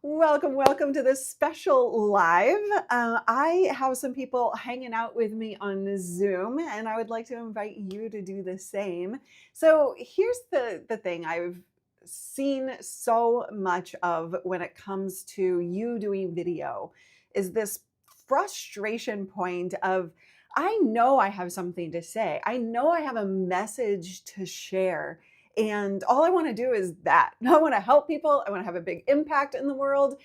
Welcome to this special live. I have some people hanging out with me on Zoom, and I would like to invite you to do the same. So here's the thing I've seen so much of when it comes to you doing video is this frustration point of I know I have something to say. I know I have a message to share. And all I want to do is that. I want to help people. I want to have a big impact in the world,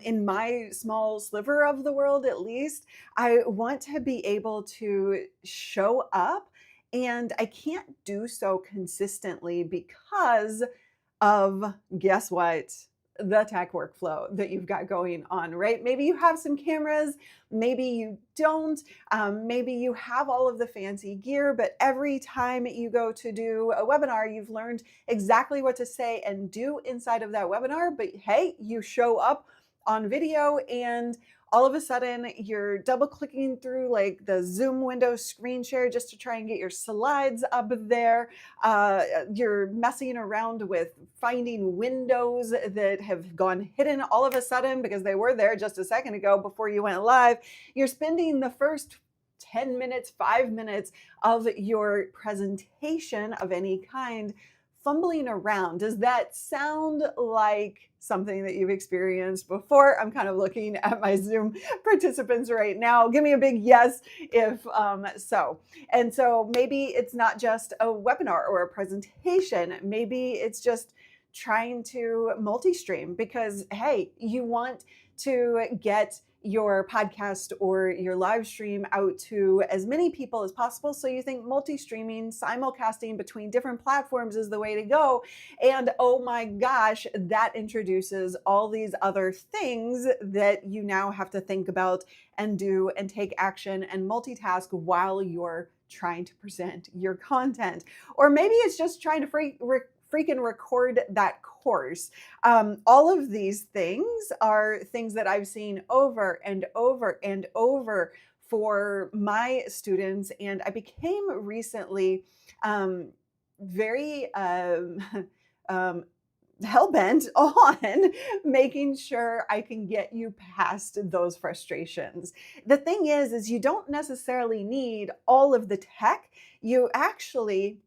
in my small sliver of the world, at least. I want to be able to show up, and I can't do so consistently because of guess what? The tech workflow that you've got going on, right? Maybe you have some cameras, maybe you don't, maybe you have all of the fancy gear, but every time you go to do a webinar, you've learned exactly what to say and do inside of that webinar. But hey, you show up on video and all of a sudden you're double clicking through like the Zoom window screen share just to try and get your slides up there. You're messing around with finding windows that have gone hidden all of a sudden because they were there just a second ago before you went live. You're spending the first 10 minutes, 5 minutes of your presentation of any kind fumbling around. Does that sound like something that you've experienced before? I'm kind of looking at my Zoom participants right now. Give me a big yes if so. And so maybe it's not just a webinar or a presentation. Maybe it's just trying to multi-stream because, hey, you want to get your podcast or your live stream out to as many people as possible. So you think multi-streaming, simulcasting between different platforms is the way to go. And oh my gosh, that introduces all these other things that you now have to think about and do and take action and multitask while you're trying to present your content. Or maybe it's just trying to freaking record that course. All of these things are things that I've seen over and over and over for my students. And I became recently very hell-bent on making sure I can get you past those frustrations. The thing is you don't necessarily need all of the tech. You actually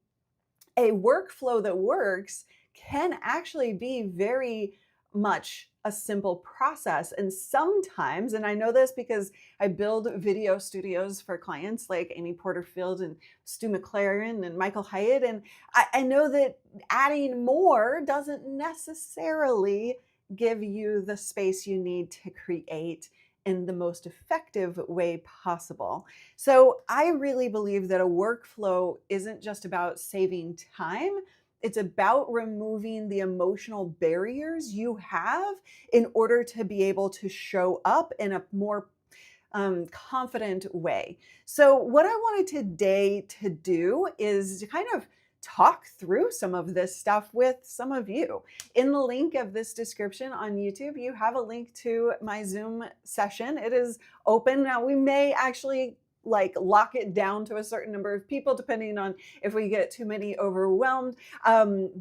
a workflow that works can actually be very much a simple process. And sometimes, and I know this because I build video studios for clients like Amy Porterfield and Stu McLaren and Michael Hyatt. And I know that adding more doesn't necessarily give you the space you need to create in the most effective way possible. So I really believe that a workflow isn't just about saving time. It's about removing the emotional barriers you have in order to be able to show up in a more confident way. So what I wanted today to do is to kind of talk through some of this stuff with some of you. In the link of this description on YouTube, you have a link to my Zoom session. It is open. Now we may actually lock it down to a certain number of people depending on if we get too many overwhelmed,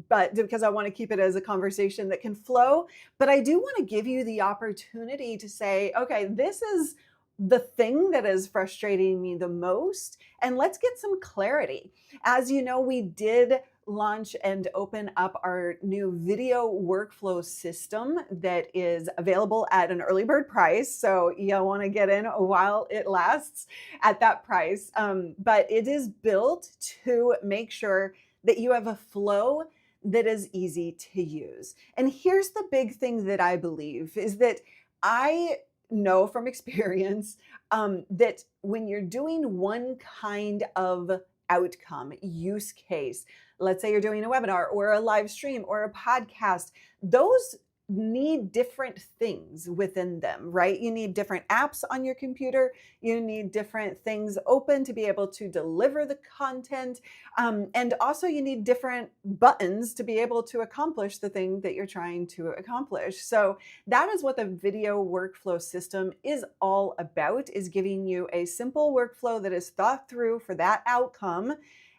but because I want to keep it as a conversation that can flow. But I do want to give you the opportunity to say, okay, this is the thing that is frustrating me the most, and let's get some clarity. As you know, we did launch and open up our new video workflow system that is available at an early bird price. So you'll want to get in while it lasts at that price. But it is built to make sure that you have a flow that is easy to use. And here's the big thing that I believe is that I know from experience that when you're doing one kind of outcome, use case, let's say you're doing a webinar or a live stream or a podcast, those need different things within them, right? You need different apps on your computer. You need different things open to be able to deliver the content. And also you need different buttons to be able to accomplish the thing that you're trying to accomplish. So that is what the video workflow system is all about, is giving you a simple workflow that is thought through for that outcome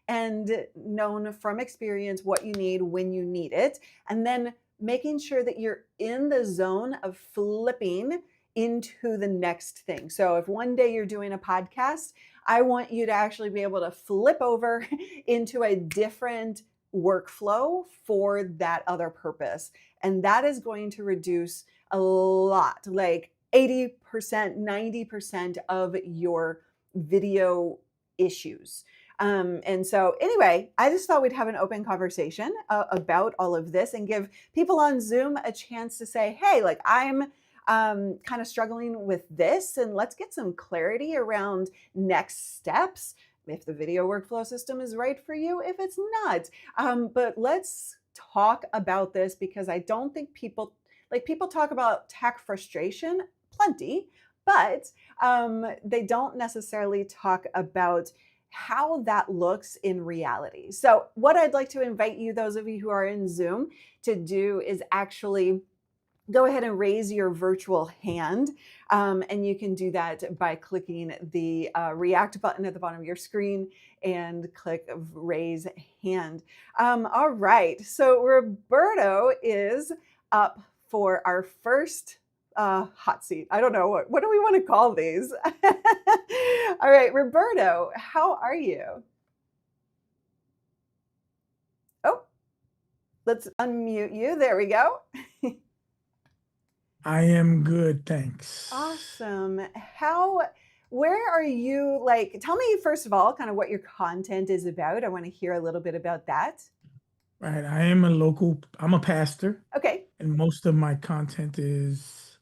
and known from experience what you need when you need it. And then making sure that you're in the zone of flipping into the next thing. So if one day you're doing a podcast, I want you to actually be able to flip over into a different workflow for that other purpose. And that is going to reduce a lot, like 80%, 90% of your video issues. And so, anyway, I just thought we'd have an open conversation about all of this and give people on Zoom a chance to say, hey, like I'm kind of struggling with this, and let's get some clarity around next steps. If the video workflow system is right for you, if it's not. But let's talk about this because I don't think people talk about tech frustration plenty, but they don't necessarily talk about how that looks in reality. So what I'd like to invite you, those of you who are in Zoom, to do is actually go ahead and raise your virtual hand. And you can do that by clicking the react button at the bottom of your screen and click raise hand. All right, so Roberto is up for our first hot seat. I don't know, what do we want to call these? All right, Roberto, how are you? Oh, let's unmute you. There we go. I am good, thanks. Awesome. Where are you? Like, tell me first of all, kind of what your content is about. I want to hear a little bit about that. Right, I'm a pastor, Okay. and most of my content is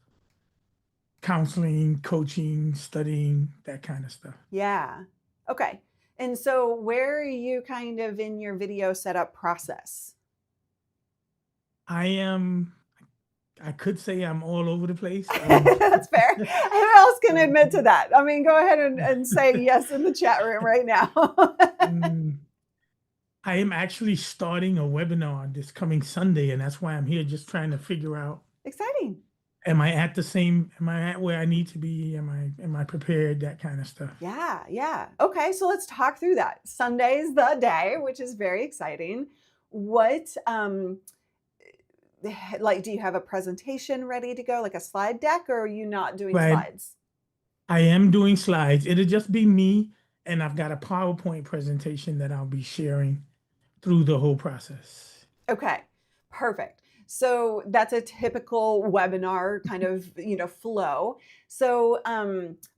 counseling, coaching, studying, that kind of stuff. Yeah. Okay. And so where are you kind of in your video setup process? I could say I'm all over the place. That's fair. Who else can admit to that? I mean, go ahead and say yes in the chat room right now. I am actually starting a webinar this coming Sunday, and that's why I'm here just trying to figure out. Exciting. Am I at where I need to be? Am I prepared? That kind of stuff. Yeah. Okay, so let's talk through that. Sunday's the day, which is very exciting. What do you have a presentation ready to go, like a slide deck, or are you not doing slides? I am doing slides. It'll just be me, and I've got a PowerPoint presentation that I'll be sharing through the whole process. Okay, perfect. So that's a typical webinar kind of, flow. So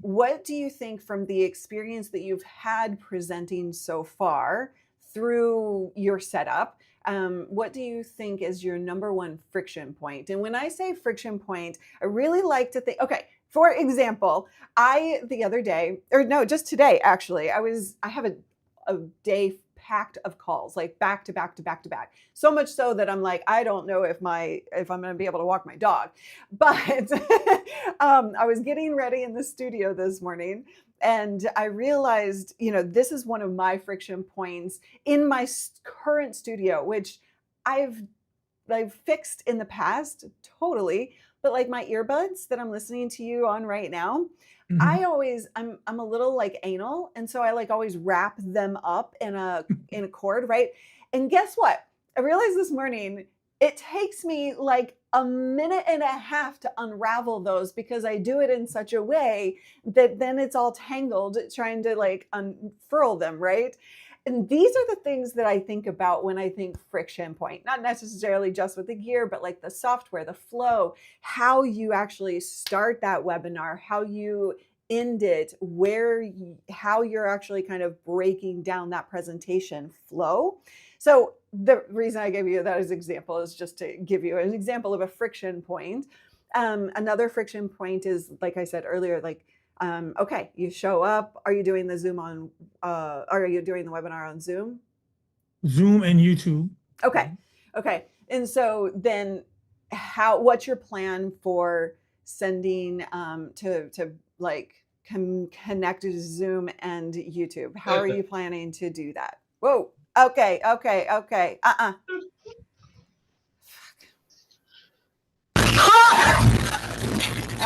what do you think from the experience that you've had presenting so far through your setup? What do you think is your number one friction point? And when I say friction point, I really like to think, okay, for example, the other day, or no, just today, actually, I have a day packed of calls, like back to back to back to back. So much so that I'm like, I don't know if I'm going to be able to walk my dog. But I was getting ready in the studio this morning, and I realized, this is one of my friction points in my current studio, which I've fixed in the past, totally. But like my earbuds that I'm listening to you on right now, I'm a little like anal. And so I like always wrap them up in a cord, right? And guess what? I realized this morning, it takes me like a minute and a half to unravel those because I do it in such a way that then it's all tangled trying to like unfurl them, right? And these are the things that I think about when I think friction point, not necessarily just with the gear, but like the software, the flow, how you actually start that webinar, how you end it, how you're actually kind of breaking down that presentation flow. So the reason I gave you that as example is just to give you an example of a friction point. Another friction point is, like I said earlier, like, okay, you show up. Are you doing the are you doing the webinar on Zoom? Zoom and YouTube. Okay. And so then what's your plan for sending to like connect to Zoom and YouTube? How are you planning to do that? Whoa. Okay. All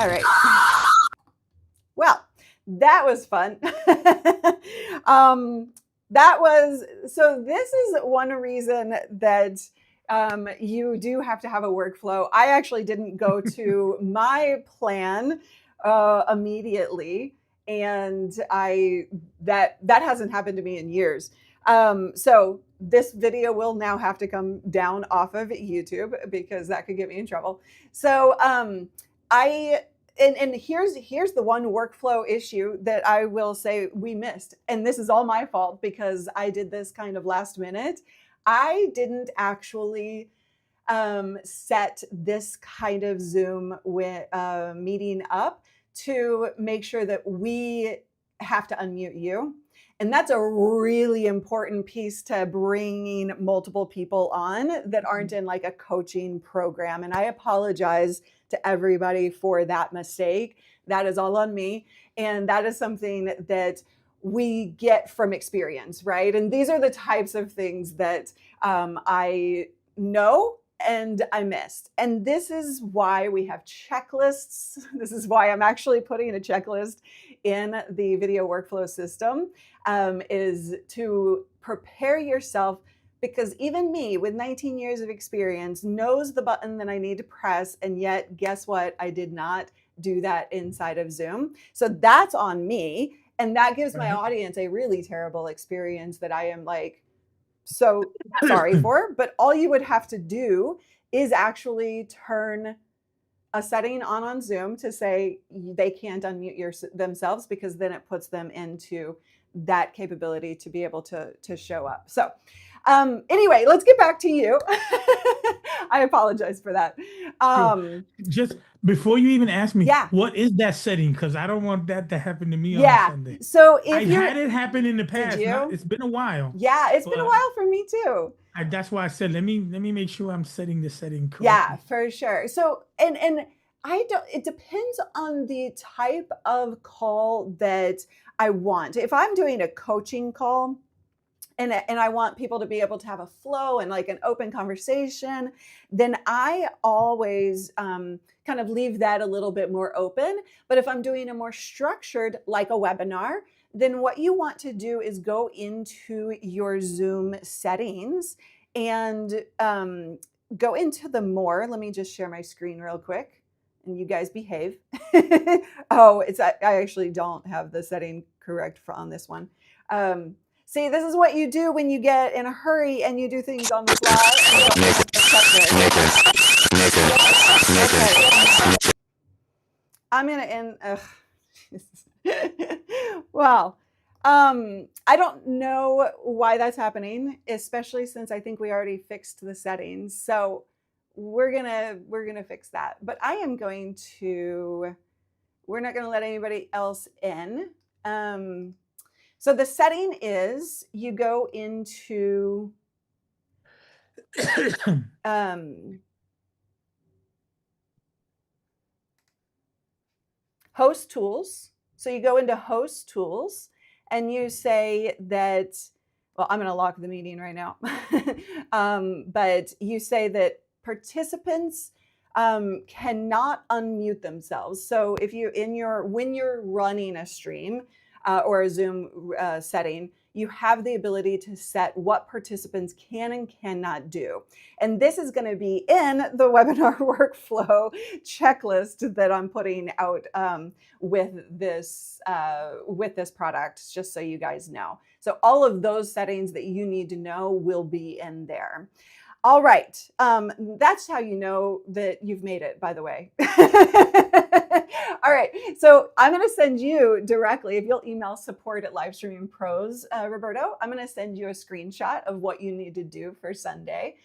right. Well, that was fun. So this is one reason that You do have to have a workflow. I actually didn't go to my plan immediately, and that hasn't happened to me in years. So this video will now have to come down off of YouTube because that could get me in trouble. So I and here's the one workflow issue that I will say we missed, and this is all my fault because I did this kind of last minute. I didn't actually set this kind of Zoom meeting up to make sure that we have to unmute you. And that's a really important piece to bringing multiple people on that aren't in like a coaching program. And I apologize to everybody for that mistake. That is all on me. And that is something that we get from experience, right? And these are the types of things that I know and I missed. And this is why we have checklists. This is why I'm actually putting a checklist in the video workflow system, is to prepare yourself, because even me with 19 years of experience knows the button that I need to press. And yet, guess what? I did not do that inside of Zoom. So that's on me. And that gives my audience a really terrible experience that I am like, so sorry for. But all you would have to do is actually turn a setting on Zoom to say they can't unmute themselves, because then it puts them into that capability to be able to show up. So anyway, let's get back to you. I apologize for that. Just before you even ask me, yeah, what is that setting? Because I don't want that to happen to me on Sunday. So if I had it happen in the past. It's been a while. Yeah, it's been a while for me too. That's why I said let me make sure I'm setting the setting correctly. Yeah, for sure. So and I don't. It depends on the type of call that I want. If I'm doing a coaching call, and I want people to be able to have a flow and like an open conversation, then I always kind of leave that a little bit more open. But if I'm doing a more structured, like a webinar, then what you want to do is go into your Zoom settings and go into the more. Let me just share my screen real quick. And you guys behave. Oh, I actually don't have the setting correct on this one. See, this is what you do when you get in a hurry and you do things on the fly. Okay. I'm gonna end. Wow. I don't know why that's happening, especially since I think we already fixed the settings. So we're gonna fix that. But I am going to. We're not gonna let anybody else in. So the setting is you go into host tools. So you go into host tools and you say that, well, I'm going to lock the meeting right now. But you say that participants cannot unmute themselves. So if you when you're running a stream, or a Zoom setting, you have the ability to set what participants can and cannot do. And this is going to be in the webinar workflow checklist that I'm putting out with this product, just so you guys know. So all of those settings that you need to know will be in there. All right. That's how you know that you've made it, by the way. All right. So I'm going to send you directly, if you'll email support@livestreamingpros, Roberto, I'm going to send you a screenshot of what you need to do for Sunday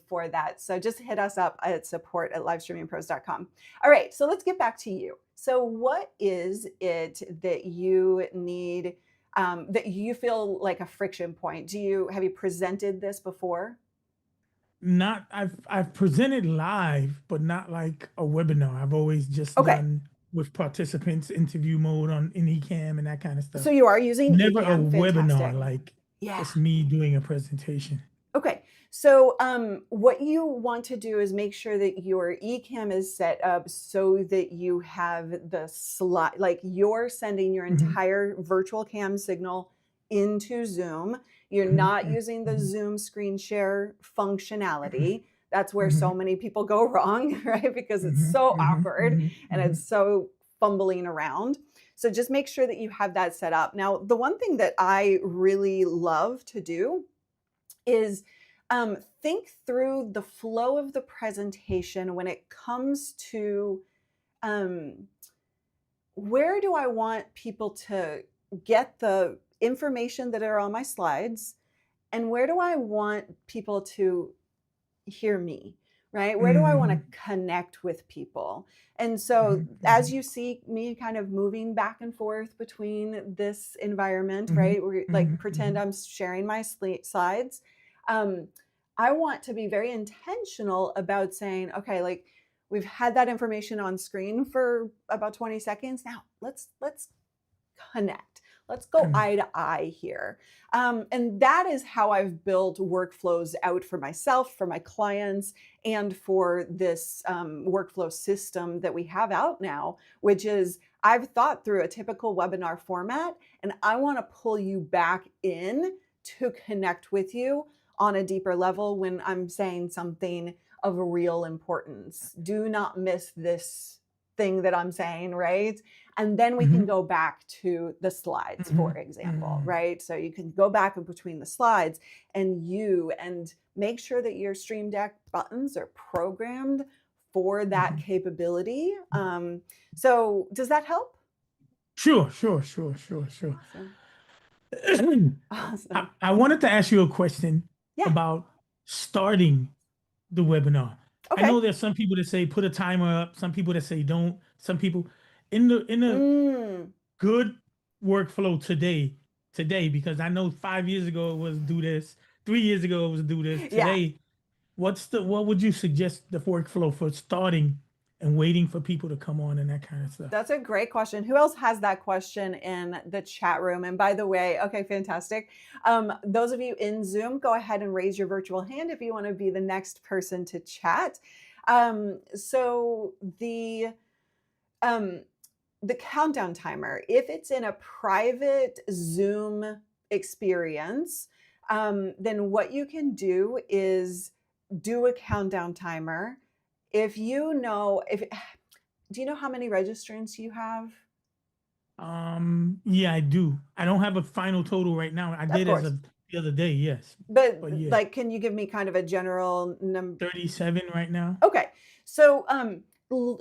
for that. So just hit us up at support@livestreamingpros.com. All right. So let's get back to you. So what is it that you need, that you feel like a friction point? Have you presented this before? I've presented live, but not like a webinar. I've always just done with participants, interview mode in Ecamm and that kind of stuff. So you are using never Ecamm. a webinar, like it's me doing a presentation. Okay. So what you want to do is make sure that your Ecamm is set up so that you have the slide, like you're sending your entire virtual cam signal into Zoom. You're Mhm, not mhm, using the mhm, Zoom screen share mhm, functionality. That's where so mhm, many people go wrong, right? Because it's mhm, so mhm, awkward mhm, and mhm. it's so fumbling around. So just make sure that you have that set up. Now, the one thing that I really love to do is think through the flow of the presentation when it comes to um, where do I want people to get the information that are on my slides, and where do I want people to hear me, right? Where do I want to Mhm, connect with people? And so, mhm, as mhm, you see me kind of moving back and forth between this environment, mhm, right? Where like mhm, pretend mhm, I'm sharing my slides. Um, I want to be very intentional about saying, okay, like we've had that information on screen for about 20 seconds. Now let's connect. Let's go connect. eye to eye here. And that is how I've built workflows out for myself, for my clients, and for this workflow system that we have out now, which is I've thought through a typical webinar format, and I want to pull you back in to connect with you on a deeper level when I'm saying something of real importance. Do not miss this thing that I'm saying, right? And then we can Mhm, go back to the slides, for mhm, example, mhm, right? So you can go back in between the slides and make sure that your Stream Deck buttons are programmed for that mhm. capability. So does that help? Sure, sure, sure, sure, sure. Awesome. I, Awesome. I wanted to ask you a question Yeah. about starting the webinar. I Okay. know there's some people that say put a timer up, some people that say don't, some people in a Mm, good workflow today, because I know 5 years ago it was do this, 3 years ago it was do this. yeah. Today, what would you suggest the workflow for starting and waiting for people to come on and that kind of stuff? That's a great question. Who else has that question in the chat room? And by the way, okay, fantastic. Those of you in Zoom, go ahead and raise your virtual hand if you want to be the next person to chat. So um, the countdown timer, if it's in a private Zoom experience, then what you can do is do a countdown timer. If do you know how many registrants you have? Yeah, I do. I don't have a final total right now. I Of did as course. of the other day, yes. But But yeah, like, can you give me kind of a general number? 37 right now. Okay. So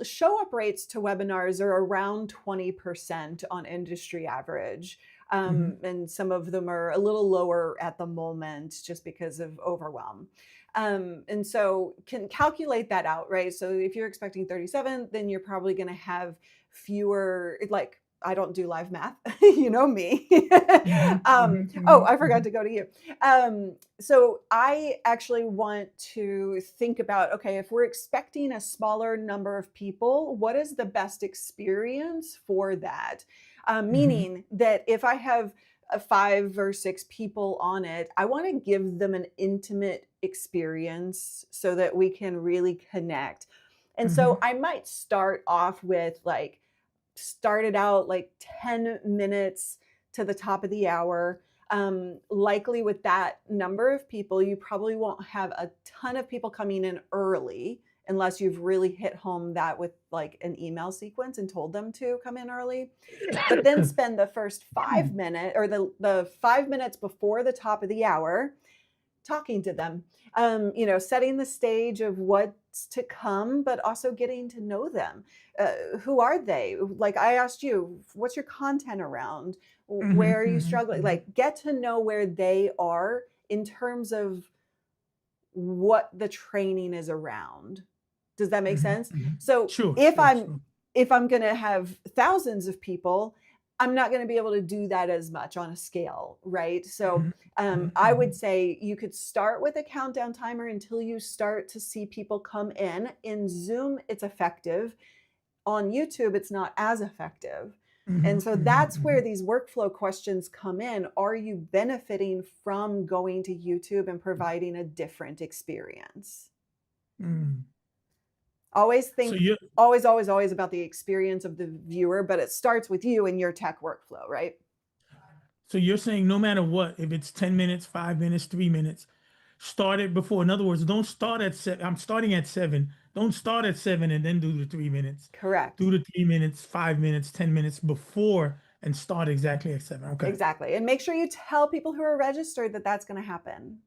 show up rates to webinars are around 20% on industry average. Hmm. And some of them are a little lower at the moment just because of overwhelm. And so can calculate that out, right? So if you're expecting 37, then you're probably going to have fewer, like, I don't do live math, you know me. Hmm. Hmm. Oh, Hmm. I forgot Hmm. to go to you. So I actually want to think about, okay, if we're expecting a smaller number of people, what is the best experience for that? Hmm. Meaning that if I have 5 or 6 people on it, I want to give them an intimate experience so that we can really connect. And so Hmm. I might start off with like, started out like 10 minutes to the top of the hour. Likely with that number of people, you probably won't have a ton of people coming in early unless you've really hit home that with like an email sequence and told them to come in early. But then spend the first 5 minutes or the 5 minutes before the top of the hour talking to them, setting the stage of what's to come, but also getting to know them. Who are they? Like I asked you, what's your content around? Hmm. Where are you Hmm. struggling? Hmm. Like get to know where they are in terms of what the training is around. Does that make Hmm. sense? Hmm. So Sure, if sure, I'm sure. if I'm going to have thousands of people, I'm not going to be able to do that as much on a scale, right? So Hmm. Hmm. I would Hmm. say you could start with a countdown timer until you start to see people come in. In Zoom, it's effective. On YouTube, it's not as effective. Hmm. And so that's Hmm. where these workflow questions come in. Are you benefiting from going to YouTube and providing a different experience? Hmm. Always So think, you always about the experience of the viewer, but it starts with you and your tech workflow, right? So you're saying no matter what, if it's 10 minutes, 5 minutes, 3 minutes, start it before. In other words, don't start at 7. I'm starting at 7. Don't start at 7 and then do the 3 minutes. Correct. Do the 3 minutes, 5 minutes, 10 minutes before and start exactly at 7. Okay. Exactly. And make sure you tell people who are registered that that's going to happen.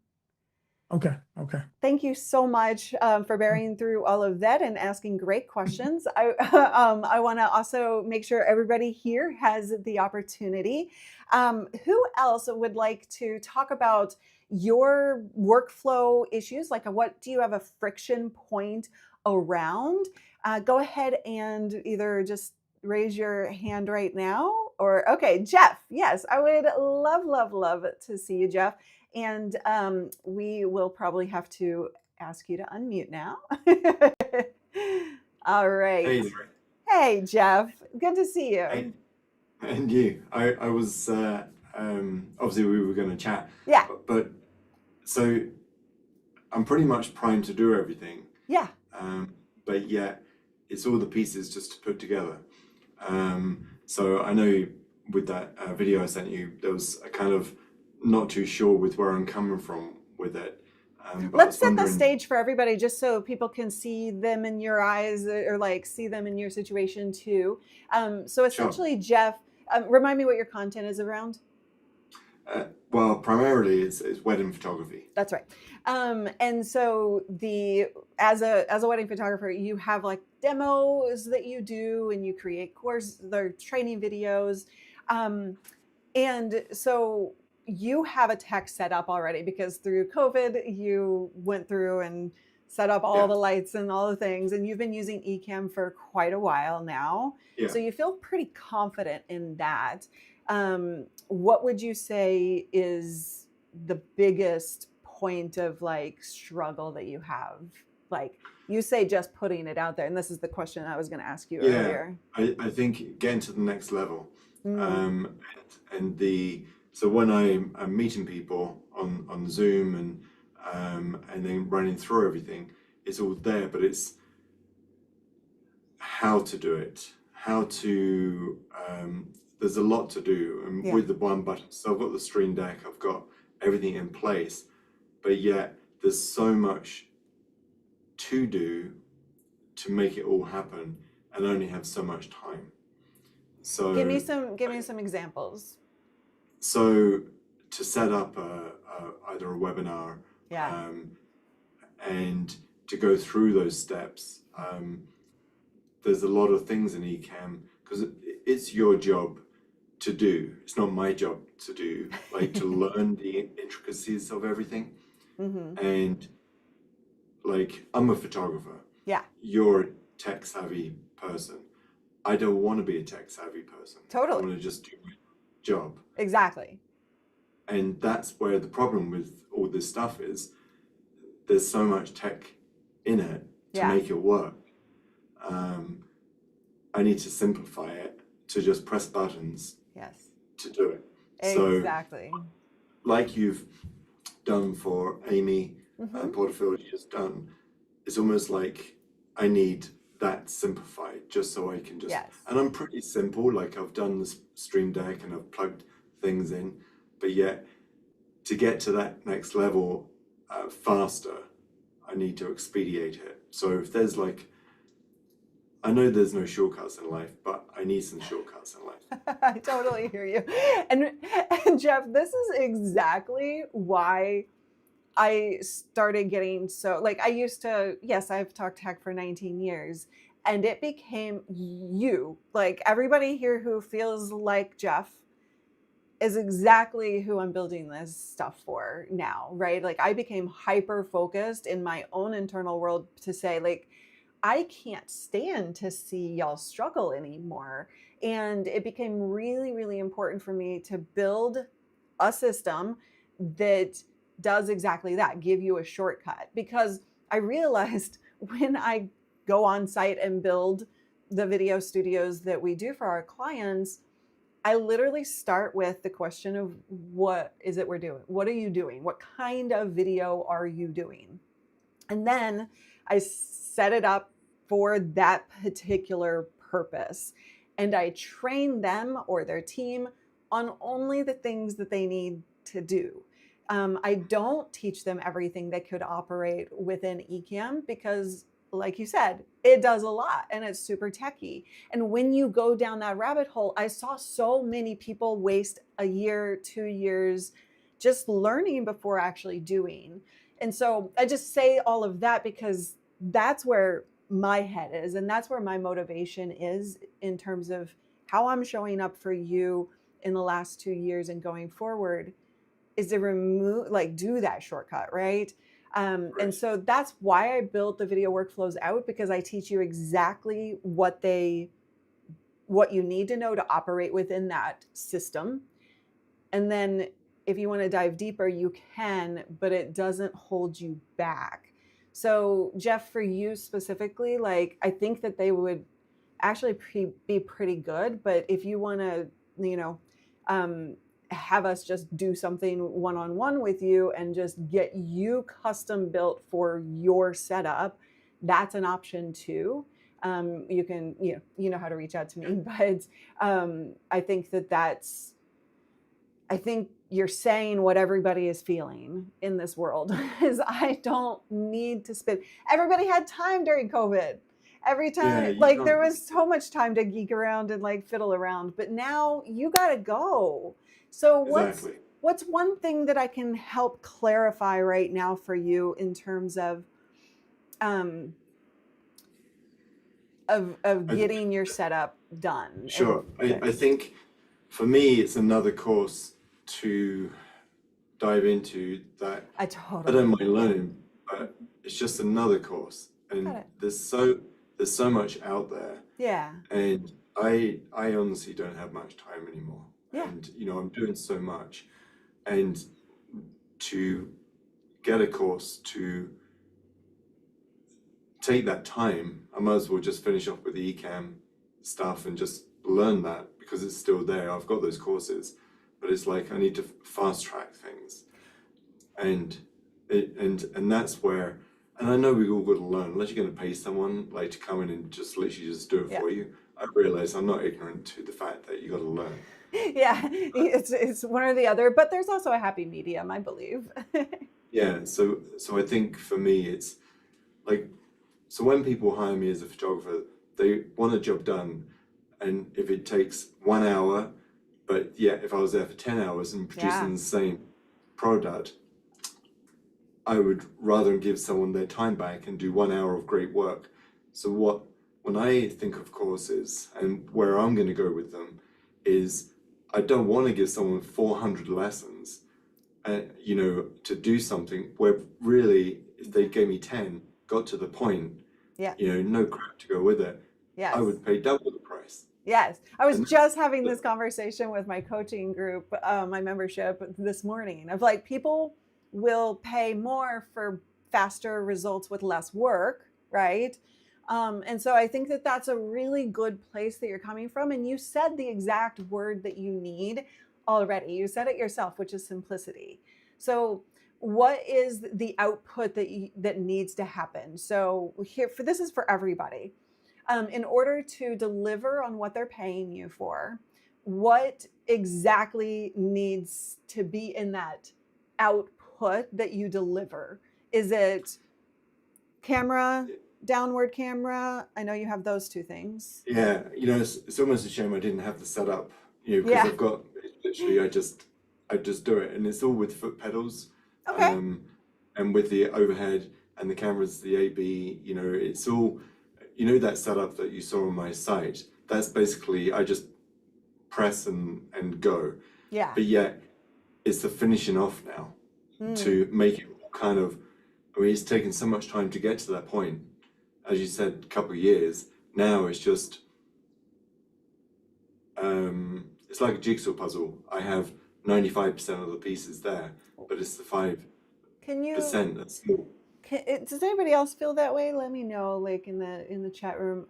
Okay. Okay. Thank you so much for bearing through all of that and asking great questions. I want to also make sure everybody here has the opportunity. Who else would like to talk about your workflow issues? Like, what do you have a friction point around? Go ahead and either just raise your hand right now or, okay, Jeff. Yes, I would love, love, love to see you, Jeff. And we will probably have to ask you to unmute now. All right. Hey, Hey, Jeff. Good to see you. hey, and you. I was obviously we were going to chat, Yeah. but so I'm pretty much primed to do everything, Yeah. but yet it's all the pieces just to put together. So I know with that video I sent you, there was a kind of not too sure with where I'm coming from with it. But I Let's was set the wondering, stage for everybody just so people can see them in your eyes or like see them in your situation too. So essentially, Jeff, remind me what your content is around. well, primarily it's wedding photography. That's right. And so as a wedding photographer, you have like demos that you do and you create the training videos. And so you have a tech set up already because through COVID, you went through and set up all Yeah, the lights and all the things, and you've been using Ecamm for quite a while now. yeah. So you feel pretty confident in that. What would you say is the biggest point of like struggle that you have? Like you say just putting it out there, and this is the question I was going to ask you Yeah, earlier. I think getting to the next level, Mm, and so when I'm meeting people on Zoom and then running through everything, it's all there, but it's how to do it, how to there's a lot to do, and yeah, with the one button. So I've got the Stream Deck, I've got everything in place, but yet there's so much to do to make it all happen, and only have so much time. give me So some examples. So to set up either a webinar Yeah, um, and to go through those steps, there's a lot of things in Ecamm because it's your job to do. It's not my job to do, like to learn the intricacies of everything. hmm, And like I'm a photographer, yeah, you're a tech savvy person. I don't want to be a tech savvy person. I totally, want to just do my job. exactly. And that's where the problem with all this stuff is. There's so much tech in it to Yeah, make it work. Um, I need to simplify it to just press buttons yes, to do it. So, exactly. like you've done for Amy Hmm. and Porterfield, just done, it's almost like I need that simplified just so I can just, Yes. and I'm pretty simple, like I've done this Stream Deck and I've plugged things in, but yet to get to that next level faster, I need to expedite it. So if there's like, I know there's no shortcuts in life, but I need some shortcuts in life. I totally hear you. And, and Jeff, this is exactly why I started getting so like I used to, yes, I've talked tech for 19 years and it became you. Like everybody here who feels like Jeff is exactly who I'm building this stuff for now, right? Like I became hyper focused in my own internal world to say like I can't stand to see y'all struggle anymore. And it became really, really important for me to build a system that does exactly that, give you a shortcut. Because I realized when I go on site and build the video studios that we do for our clients, I literally start with the question of what is it we're doing? What are you doing? What kind of video are you doing? And then I set it up for that particular purpose. And I train them or their team on only the things that they need to do. I don't teach them everything that could operate within Ecamm because, like you said, it does a lot and it's super techy. And when you go down that rabbit hole, I saw so many people waste a year, 2 years just learning before actually doing. And so I just say all of that because that's where my head is and that's where my motivation is in terms of how I'm showing up for you in the last 2 years and going forward is to remove, like, do that shortcut, right? And Right. so that's why I built the video workflows out, because I teach you exactly what you need to know to operate within that system. And then if you want to dive deeper, you can, but it doesn't hold you back. So Jeff, for you specifically, like, I think that they would actually be pretty good. But if you want to, you know, have us just do something one-on-one with you and just get you custom built for your setup, that's an option too. You can, you know how to reach out to me, but I think I think you're saying what everybody is feeling in this world is I don't need to spend. Everybody had time during COVID. Every Yeah, time, you like, there can't. was so much time to geek around and like fiddle around, but now you got to go. So Exactly. what's one thing that I can help clarify right now for you in terms of um I, getting your setup done and sure. I fixed? think for me, it's another course to dive into that I I don't totally, mind yeah, learning, but it's just another course, got and it. there's so much out there, Yeah, and I honestly don't have much time anymore, yeah, and I'm doing so much, and to get a course to take that time, I might as well just finish off with the Ecamm stuff and just learn that because it's still there. I've got those courses, but it's like I need to fast track things, and and that's where. And I know we all got to learn. Unless you're going to pay someone like to come in and just literally just do it yeah. for you, I realize I'm not ignorant to the fact that you got to learn. Yeah, it's one or the other, but there's also a happy medium, I believe. Yeah, so I think for me it's like, so when people hire me as a photographer, they want a job done, and if it takes 1 hour, but yeah, if I was there for 10 hours and Yeah, producing the same product, I would rather give someone their time back and do 1 hour of great work. So when I think of courses and where I'm going to go with them is I don't want to give someone 400 lessons, to do something where really if they gave me 10, got to the point, yeah, no crap to go with it, I yes. would pay double the price. Yes, I was And just having that, this conversation with my coaching group, my membership this morning, of like, people will pay more for faster results with less work, right? And so I think that that's a really good place that you're coming from. And you said the exact word that you need already. You said it yourself, which is simplicity. So what is the output that needs to happen? So here, for this is for everybody, in order to deliver on what they're paying you for, what exactly needs to be in that output that you deliver? Is it camera, downward camera? I know you have those two things. yeah, it's almost a shame I didn't have the setup, because Yeah. I've got literally I just do it, and it's all with foot pedals, Okay. um, and with the overhead and the cameras, the AB, it's all, that setup that you saw on my site. That's basically I just press and go, Yeah. but yet it's the finishing off now Mm. to make it kind of. I mean, it's taken so much time to get to that point, as you said, a couple of years. Now it's just it's like a jigsaw puzzle. I have 95% of the pieces there, but it's the 5% Can you that's small. does anybody else feel that way? Let me know, like, in the chat room.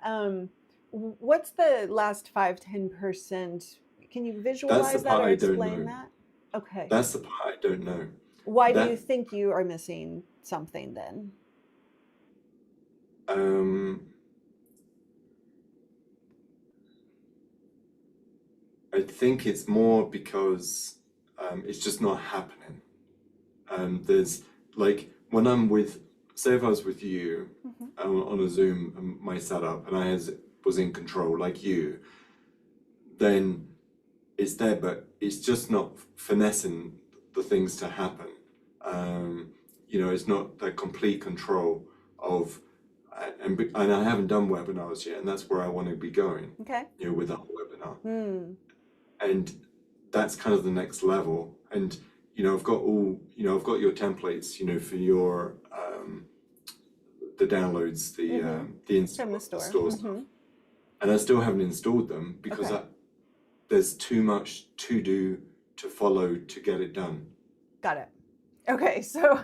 What's the last 5-10%? Can you That's the visualize that part or I don't explain know. that? Okay. That's the part I don't know. Why do you That think you are missing something then? um, I I think it's more because it's just not happening. There's like when I'm with, say if I was with you on a Zoom and my setup and was in control like you, then it's there, but it's just not finessing the things to happen. It's not that complete control of, and I haven't done webinars yet, and that's where I want to be going, Okay. with the whole webinar. Hmm. And that's kind of the next level. And I've got your templates, for your the downloads, the install, From the the store. store stuff, and I still haven't installed them because Okay. there's too much to do, to follow, to get it done. Got it. Okay, so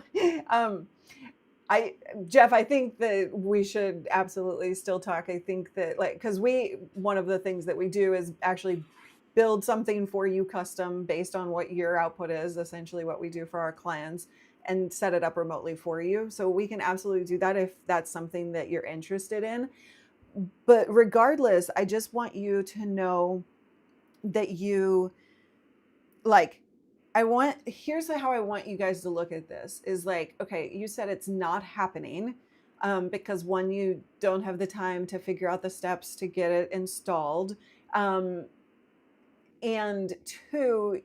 Jeff, I think that we should absolutely still talk. I think that because one of the things that we do is actually build something for you custom based on what your output is, essentially what we do for our clients, and set it up remotely for you. So we can absolutely do that if that's something that you're interested in. But regardless, I just want you to know that here's how I want you guys to look at this is like, okay, you said it's not happening because one, you don't have the time to figure out the steps to get it installed. And two,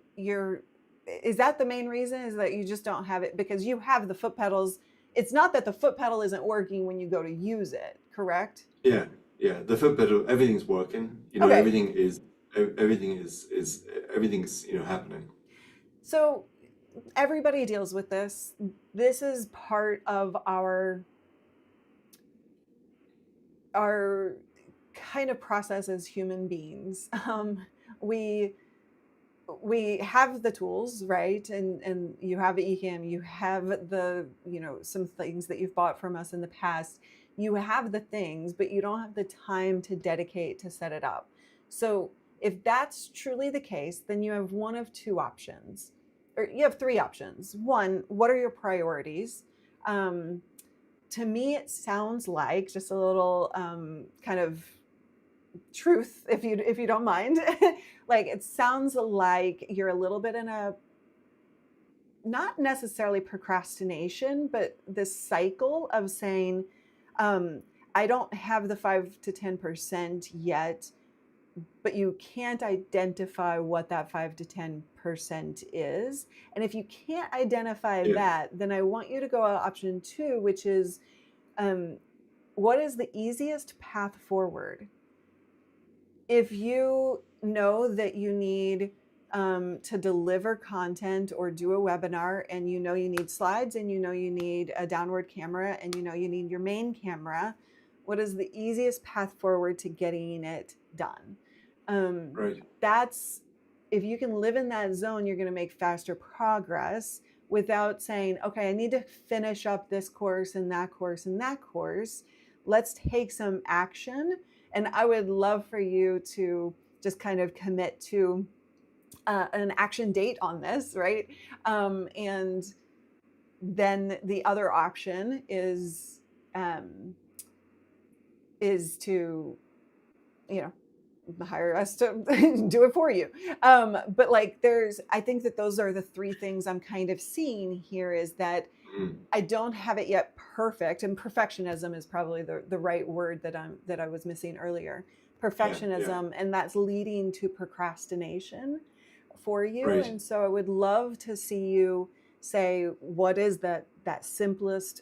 is that the main reason, is that you just don't have it because you have the foot pedals? It's not that the foot pedal isn't working when you go to use it, correct? Yeah, the foot pedal, everything's working. Okay. Everything's happening. So everybody deals with this. This is part of our kind of process as human beings. We have the tools, right? And you have Ecamm, you have the, some things that you've bought from us in the past. You have the things, but you don't have the time to dedicate to set it up. So if that's truly the case, then you have one of two options, or you have three options. One, what are your priorities? To me, it sounds like, just a little kind of truth, if you don't mind, like it sounds like you're a little bit in a, not necessarily procrastination, but this cycle of saying, I don't have the 5 to 10% yet, but you can't identify what that 5 to 10% is. And if you can't identify that, then I want you to go option 2, which is, what is the easiest path forward? If you know that you need to deliver content or do a webinar, and you need slides, and you need a downward camera, and you need your main camera, what is the easiest path forward to getting it done? Right. That's, if you can live in that zone, you're going to make faster progress without saying, okay, I need to finish up this course and that course and that course. Let's take some action. And I would love for you to just kind of commit to an action date on this, right? And then the other option is to, hire us to do it for you. But I think that those are the three things I'm kind of seeing here, is that I don't have it yet perfect, and perfectionism is probably the right word that I was missing earlier. Perfectionism, and that's leading to procrastination for you. Right. And so I would love to see you say, what is that simplest,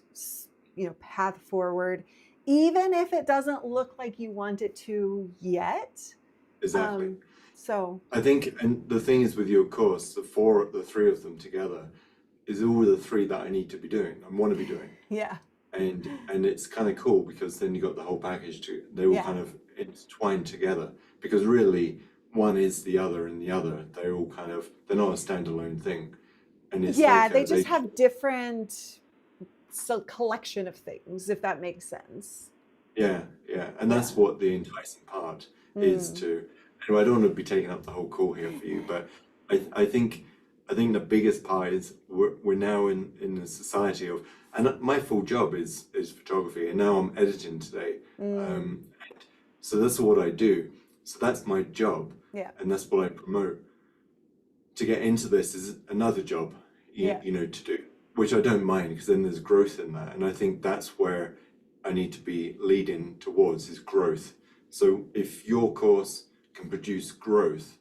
path forward, even if it doesn't look like you want it to yet. Exactly. So I think, and the thing is with your course, the three of them together is all the three that I need to be doing and want to be doing. Yeah. And it's kind of cool, because then you got the whole package they all kind of intertwined together, because really one is the other, and the other, they're all kind of, they're not a standalone thing. And it's they just have different collection of things, if that makes sense. Yeah. And that's what the enticing part is to, anyway, I don't want to be taking up the whole call here for you, but I think the biggest part is we're now in a society of, and my full job is photography, and now I'm editing today. So that's what I do. So that's my job, Yeah. and that's what I promote. To get into this is another job, Yeah. you know, to do, which I don't mind, because then there's growth in that. And I think that's where I need to be leading towards, is growth. So if your course can produce growth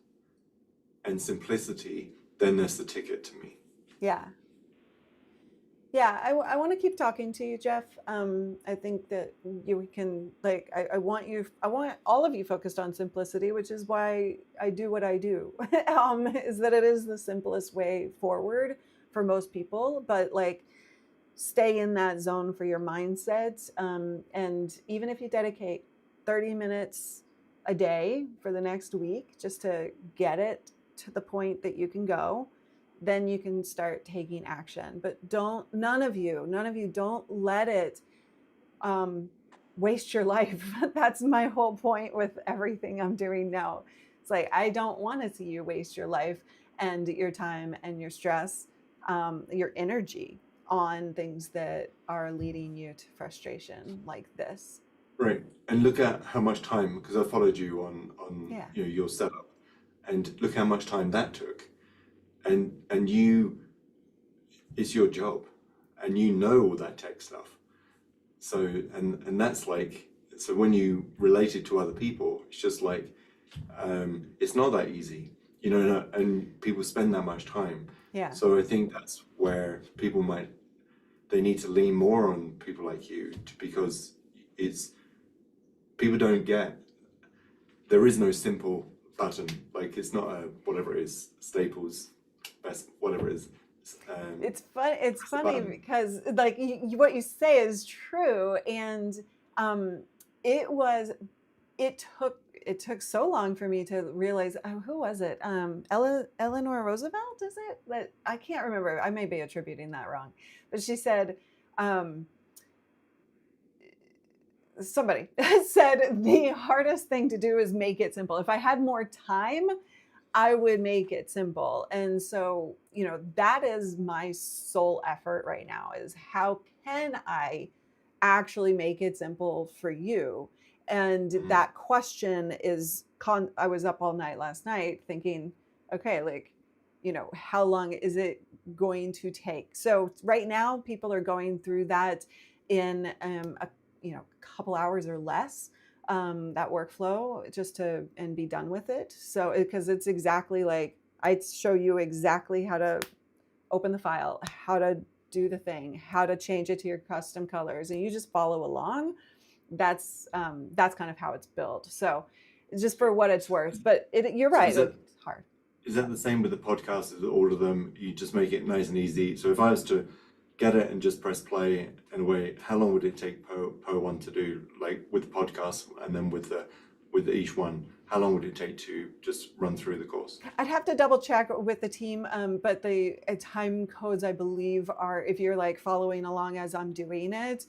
and simplicity, then that's the ticket to me. Yeah. Yeah, I want to keep talking to you, Jeff. I think that you can, like, I want all of you focused on simplicity, which is why I do what I do. Is that it is the simplest way forward for most people, but like, stay in that zone for your mindset. And even if you dedicate 30 minutes a day for the next week just to get it to the point that you can go, then you can start taking action. But none of you don't let it waste your life. That's my whole point with everything I'm doing now. It's like, I don't want to see you waste your life and your time and your stress, your energy on things that are leading you to frustration like this. Right. And look at how much time, because I followed you on Yeah. you know, your setup, and look how much time that took. And you, it's your job, and you know all that tech stuff. So and that's like, so when you relate it to other people, it's just like, it's not that easy, you know, and people spend that much time. Yeah. So I think that's where people they need to lean more on people like you, because it's, people don't get, there is no simple button. Like, it's not a, whatever it is, Staples, best, whatever it is. It's fun. It's Press the funny button. because like what you say is true, and it was. It took so long for me to realize, oh, who was it? Eleanor Roosevelt, is it? That I can't remember. I may be attributing that wrong, but she said, somebody said the hardest thing to do is make it simple. If I had more time, I would make it simple. And so, you know, that is my sole effort right now, is how can I actually make it simple for you? And that question is, I was up all night last night thinking, okay, like, you know, how long is it going to take? So right now people are going through that in a couple hours or less, that workflow, just to and be done with it. So because it's exactly like, I show you exactly how to open the file, how to do the thing, how to change it to your custom colors, and you just follow along. That's kind of how it's built. So just for what it's worth, but you're So right, like, it's hard. is that the same with the podcast? Is all of them, you just make it nice and easy? So if I was to get it and just press play and wait, how long would it take per one to do, like with the podcast, and then with each one, how long would it take to just run through the course? I'd have to double check with the team, but the time codes, I believe, are, if you're like following along as I'm doing it,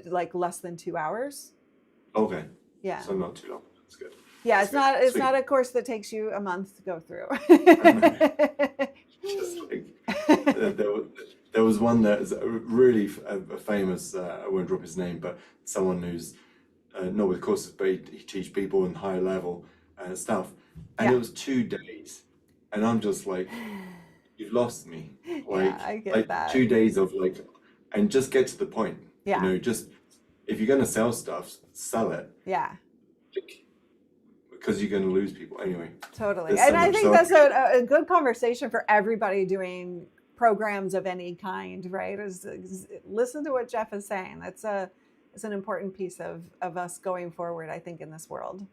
like less than 2 hours. Okay. Yeah. So not too long. That's good. Yeah, That's it's not. It's Sweet. not a course that takes you a month to go through. Just like there was one that is really a famous. I won't drop his name, but someone who's not with courses, but he teach people in higher level stuff, and Yeah. it was 2 days, and I'm just like, you've lost me. Like, Yeah, I get like that. 2 days of like, and just get to the point. Yeah. You know, just, if you're gonna sell stuff, sell it. Yeah. Because you're going to lose people anyway. Totally. There's so And I much think that's a good conversation for everybody doing programs of any kind, right? Is listen to what Jeff is saying. It's an important piece of us going forward, I think, in this world.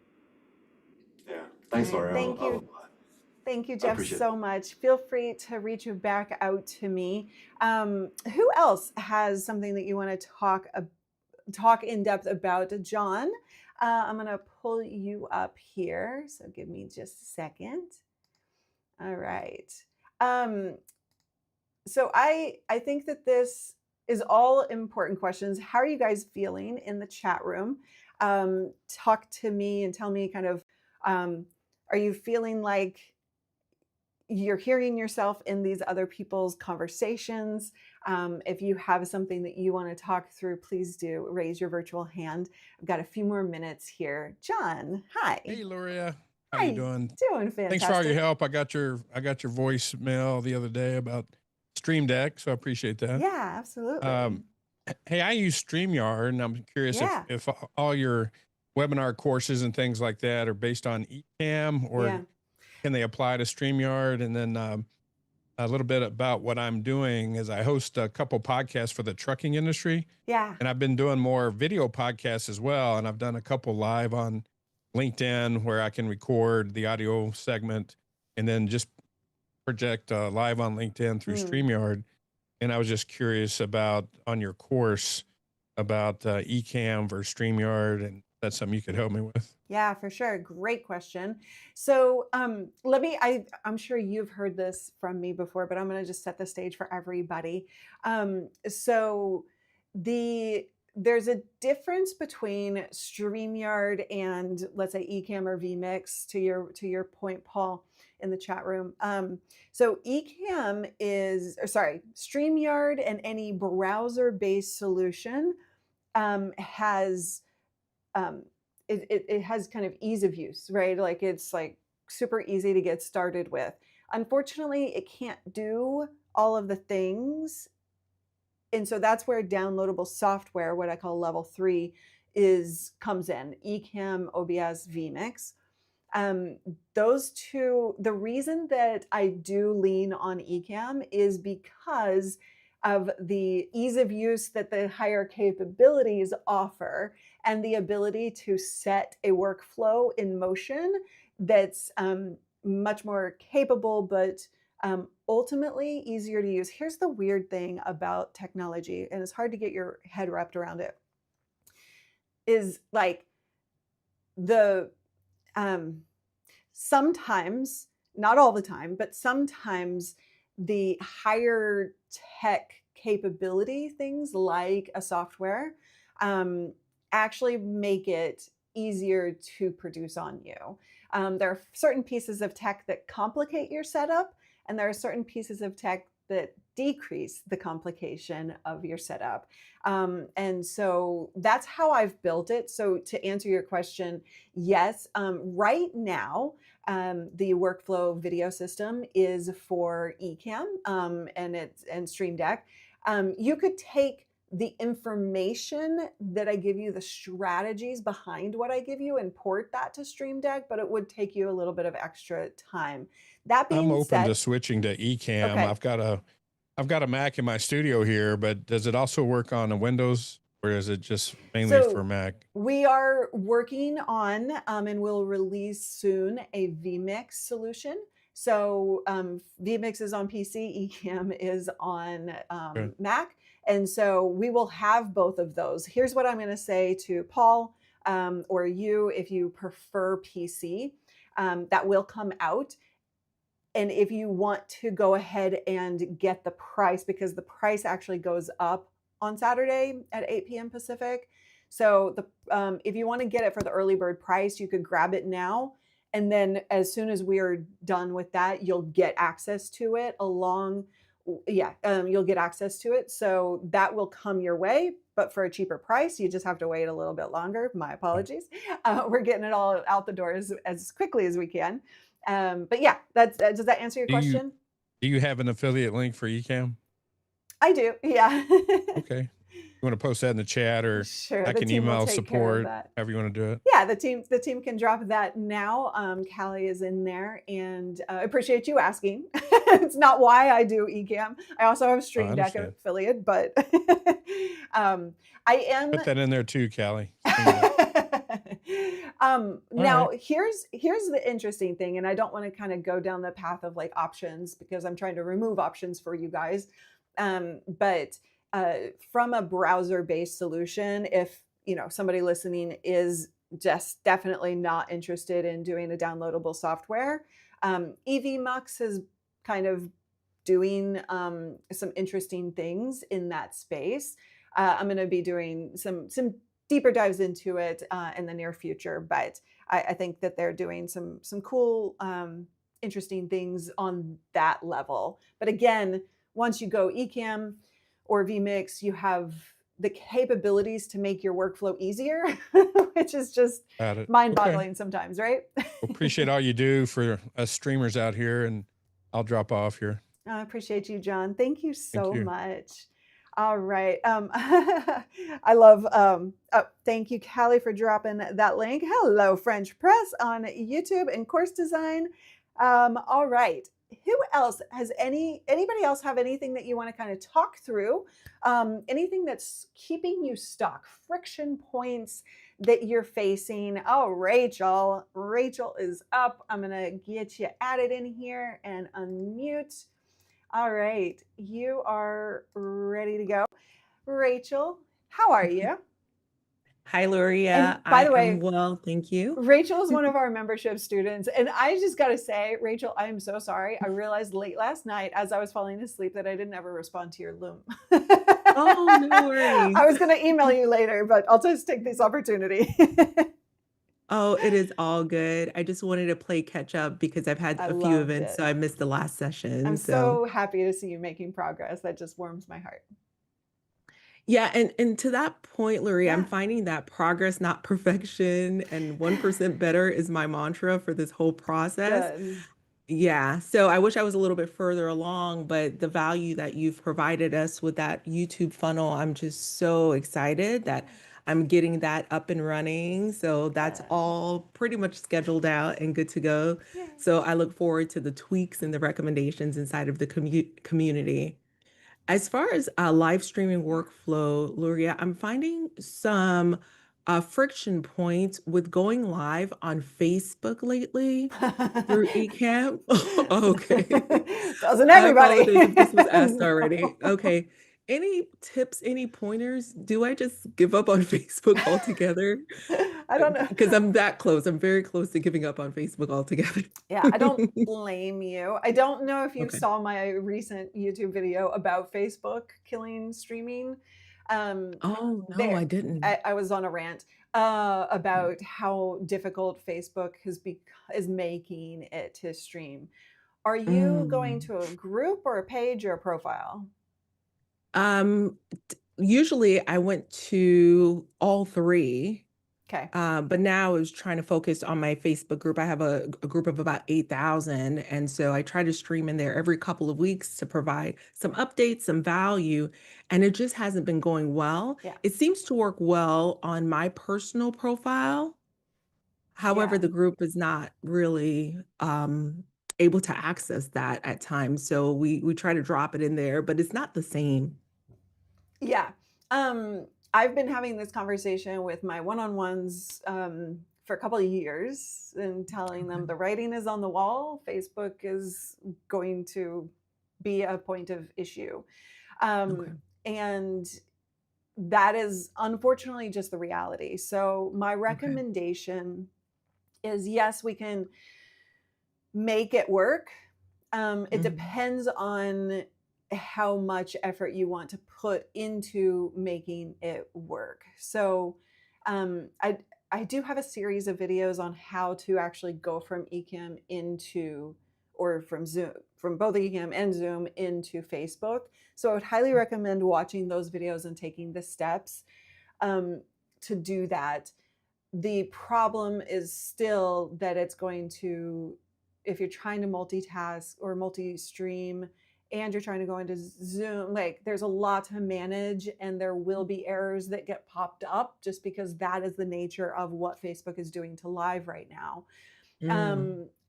Yeah. Thanks, All right. Laurie. Thank you. Thank you, I Jeff, appreciate so much. Feel free to reach back out to me. Who else has something that you want to talk in depth about? John, I'm going to pull you up here. So give me just a second. All right. So I think that this is all important questions. How are you guys feeling in the chat room? Talk to me and tell me kind of, are you feeling like you're hearing yourself in these other people's conversations? If you have something that you want to talk through, please do raise your virtual hand. I've got a few more minutes here. John, hi. Hey, Luria, how you Hi, doing? doing Thanks for all your fantastic. help. I got your voicemail the other day about Stream Deck, so I appreciate that. Yeah, absolutely. Um, hey, I use StreamYard, and I'm curious Yeah, if all your webinar courses and things like that are based on Ecamm, or yeah, can they apply to StreamYard? And then a little bit about what I'm doing is I host a couple podcasts for the trucking industry, yeah. and I've been doing more video podcasts as well. And I've done a couple live on LinkedIn where I can record the audio segment and then just project live on LinkedIn through Mm. StreamYard. And I was just curious about on your course about Ecamm versus StreamYard, and that's something you could help me with. Yeah, for sure. Great question. So I'm sure you've heard this from me before, but I'm going to just set the stage for everybody. So there's a difference between StreamYard and, let's say, Ecamm or vMix, to your point, Paul, in the chat room. So Ecamm is, or sorry, StreamYard and any browser-based solution has um, it has kind of ease of use, right? Like it's like super easy to get started with. Unfortunately, it can't do all of the things. And so that's where downloadable software, what I call level 3, comes in. Ecamm, OBS, vMix. Um, those two, the reason that I do lean on Ecamm is because of the ease of use that the higher capabilities offer, and the ability to set a workflow in motion that's much more capable, but ultimately easier to use. Here's the weird thing about technology, and it's hard to get your head wrapped around it, is like the sometimes, not all the time, but sometimes the higher tech capability things like a software um, actually make it easier to produce on you. There are certain pieces of tech that complicate your setup, and there are certain pieces of tech that decrease the complication of your setup. And so that's how I've built it. So to answer your question, yes, right now, the workflow video system is for Ecamm and Stream Deck. You could take the information that I give you, the strategies behind what I give you, and port that to Stream Deck, but it would take you a little bit of extra time. That I'm being open to said, switching to Ecamm. okay. I've got a Mac in my studio here, but does it also work on a Windows, or is it just mainly for So Mac? we are working on and we'll release soon a vMix solution. So vMix is on PC, Ecamm is on Okay. Mac. And so we will have both of those. Here's what I'm going to say to Paul or you if you prefer PC. That will come out. And if you want to go ahead and get the price, because the price actually goes up on Saturday at 8 p.m. Pacific. So if you want to get it for the early bird price, you could grab it now. And then as soon as we are done with that, you'll get access to it you'll get access to it. So that will come your way, but for a cheaper price. You just have to wait a little bit longer. My Okay. apologies. We're getting it all out the door as quickly as we can. But yeah, does that answer your Do you question? do you have an affiliate link for Ecamm? I do. Yeah. Okay. You want to post that in the chat, or Sure. I The can team will email take care of support, that. however you want to do it. Yeah, the team can drop that now. Callie is in there, and I appreciate you asking. It's not why I do Ecamm. I also have Oh, I Stream Deck understand. affiliate, but I am. Put that in there too, Callie. Stream Deck. All Now right. here's the interesting thing, and I don't want to kind of go down the path of like options because I'm trying to remove options for you guys. But from a browser-based solution, if somebody listening is just definitely not interested in doing a downloadable software, EVMux is kind of doing some interesting things in that space. I'm going to be doing some deeper dives into it in the near future, but I think that they're doing some cool, interesting things on that level. But again, once you go Ecamm, or vMix, you have the capabilities to make your workflow easier, which is just Got it. mind-boggling Okay. sometimes, right? Appreciate all you do for us streamers out here, and I'll drop off here. I appreciate you, John. Thank you Thank so you. much. All right. I love, thank you, Callie, for dropping that link. Hello, French Press on YouTube and Course Design. All right. Who else has anybody else have anything that you want to kind of talk through? Anything that's keeping you stuck, friction points that you're facing? Oh, Rachel. Rachel is up. I'm going to get you added in here and unmute. All right, you are ready to go. Rachel, how are you? Hi, Luria. And by the I am way, well, thank you. Rachel is one of our membership students. And I just got to say, Rachel, I am so sorry. I realized late last night as I was falling asleep that I didn't ever respond to your Loom. Oh, no worries. I was going to email you later, but I'll just take this opportunity. Oh, it is all good. I just wanted to play catch up because I've had I a few loved events, it. so I missed the last session. I'm so happy to see you making progress. That just warms my heart. Yeah, and to that point, Luria, I'm Yeah. finding that progress, not perfection, and 1% better is my mantra for this whole process. Good. Yeah, so I wish I was a little bit further along, but the value that you've provided us with that YouTube funnel, I'm just so excited that I'm getting that up and running. So that's Good. all pretty much scheduled out and good to go. Yay. So I look forward to the tweaks and the recommendations inside of the community. As far as live streaming workflow, Luria, I'm finding some friction points with going live on Facebook lately through eCamp. Okay. Doesn't I everybody? apologize if this was asked No. already. Okay. Any tips, any pointers? Do I just give up on Facebook altogether? I don't know. Because I'm that close. I'm very close to giving up on Facebook altogether. Yeah, I don't blame you. I don't know if you Okay. saw my recent YouTube video about Facebook killing streaming. Oh, no, There, I didn't. I was on a rant about how difficult Facebook is making it to stream. Are you going Mm. to a group or a page or a profile? Usually I went to all three, Okay. but now I was trying to focus on my Facebook group. I have a group of about 8,000. And so I try to stream in there every couple of weeks to provide some updates, some value. And it just hasn't been going well. Yeah. It seems to work well on my personal profile. However, Yeah. the group is not really able to access that at times. So we try to drop it in there, but it's not the same. Yeah. I've been having this conversation with my one-on-ones for a couple of years and telling them Okay. the writing is on the wall. Facebook is going to be a point of issue. Okay. And that is unfortunately just the reality. So my Okay. recommendation is, yes, we can make it work. It Mhm. depends on how much effort you want to put into making it work. So I do have a series of videos on how to actually go from Ecamm into, or from Zoom, from both Ecamm and Zoom into Facebook. So I would highly recommend watching those videos and taking the steps to do that. The problem is still that it's going to, if you're trying to multitask or multi-stream and you're trying to go into Zoom, like there's a lot to manage and there will be errors that get popped up just because that is the nature of what Facebook is doing to live right now.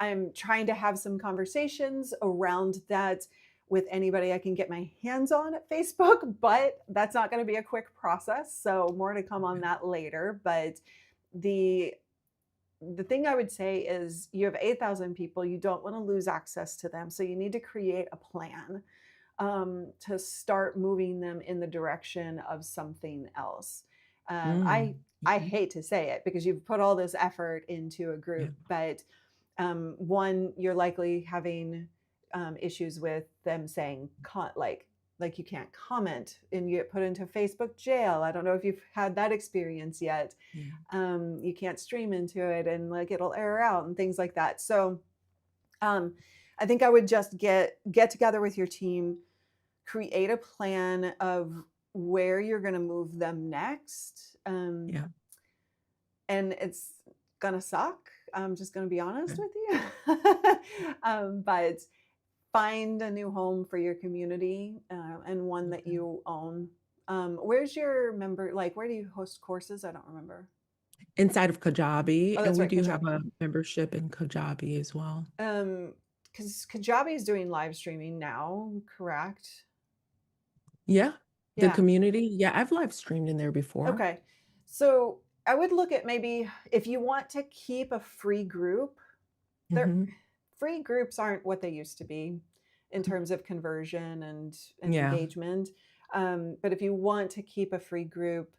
I'm trying to have some conversations around that with anybody I can get my hands on at Facebook, but that's not going to be a quick process. So more to come on that later. But the thing I would say is you have 8,000 people. You don't want to lose access to them. So you need to create a plan to start moving them in the direction of something else. I Okay. hate to say it because you've put all this effort into a Yeah. group, but one, you're likely having issues with them saying like you can't comment and you get put into Facebook jail. I don't know if you've had that experience yet. Yeah. You can't stream into it and like it'll error out and things like that. So I think I would just get together with your team, create a plan of where you're going to move them next. Yeah. And it's going to suck. I'm just going to be honest Okay. with you. But find a new home for your community, and one that Okay. you own. Where's your where do you host courses? I don't remember. Inside of Kajabi, Oh, and that's we right, do have Kajabi. a membership in Kajabi as well. Because Kajabi is doing live streaming now, correct? Yeah. The Yeah. community. Yeah, I've live streamed in there before. Okay. So I would look at maybe if you want to keep a free group, Mhm. free groups aren't what they used to be in terms of conversion and Yeah. engagement. But if you want to keep a free group,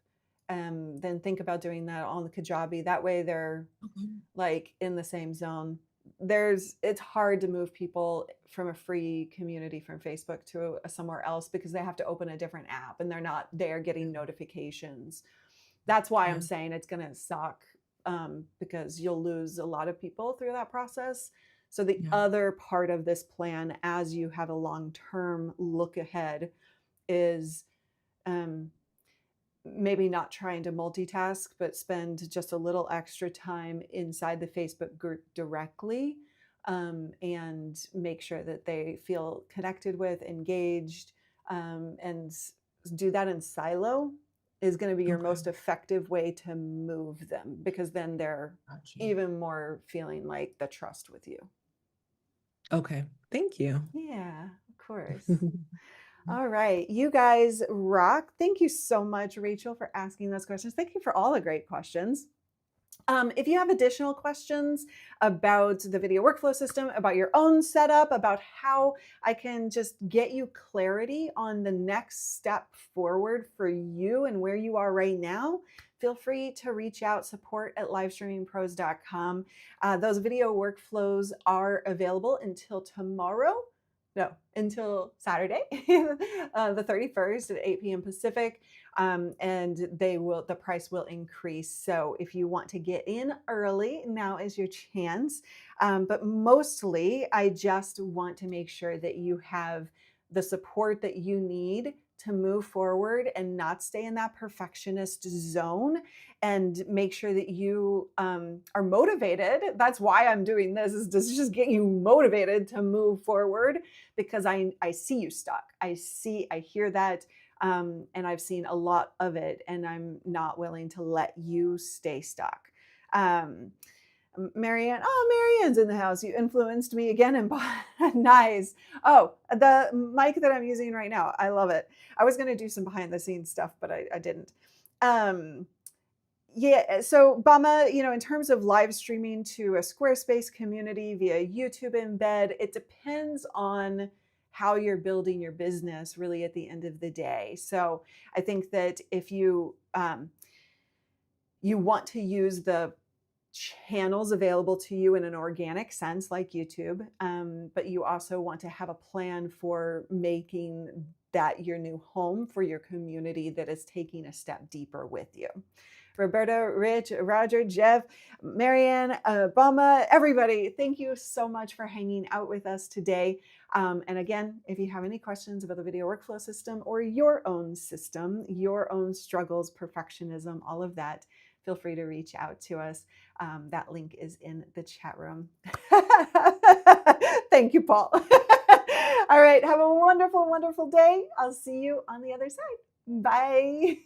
then think about doing that on the Kajabi. That way they're Okay. like in the same zone. It's hard to move people from a free community from Facebook to somewhere else because they have to open a different app and they're not there getting notifications. That's why I'm Yeah. saying it's going to suck, because you'll lose a lot of people through that process. So the Yeah. other part of this plan, as you have a long-term look ahead, is maybe not trying to multitask, but spend just a little extra time inside the Facebook group directly, and make sure that they feel connected with, engaged, and do that in silo is going to be your Okay. most effective way to move them, because then they're Got you. even more feeling like the trust with you. Okay. Thank you. Yeah, of course. All right. You guys rock. Thank you so much, Rachel, for asking those questions. Thank you for all the great questions. If you have additional questions about the video workflow system, about your own setup, about how I can just get you clarity on the next step forward for you and where you are right now, feel free to reach out, support@livestreamingpros.com. Those video workflows are available until tomorrow. No, until Saturday, the 31st at 8 p.m. Pacific. And the price will increase. So if you want to get in early, now is your chance. But mostly, I just want to make sure that you have the support that you need to move forward and not stay in that perfectionist zone, and make sure that you are motivated. That's why I'm doing this, is to just get you motivated to move forward, because I see you stuck. I hear that. And I've seen a lot of it, and I'm not willing to let you stay stuck. Marianne, Marianne's in the house. You influenced me again and nice. Oh, the mic that I'm using right now, I love it. I was going to do some behind the scenes stuff, but I didn't. Yeah, so Bama, in terms of live streaming to a Squarespace community via YouTube embed, it depends on how you're building your business really at the end of the day. So I think that if you want to use the channels available to you in an organic sense like YouTube, but you also want to have a plan for making that your new home for your community that is taking a step deeper with you. Roberta, Rich, Roger, Jeff, Marianne, Bama, everybody, thank you so much for hanging out with us today. And again, if you have any questions about the video workflow system or your own system, your own struggles, perfectionism, all of that, feel free to reach out to us. That link is in the chat room. Thank you, Paul. All right, have a wonderful, wonderful day. I'll see you on the other side. Bye.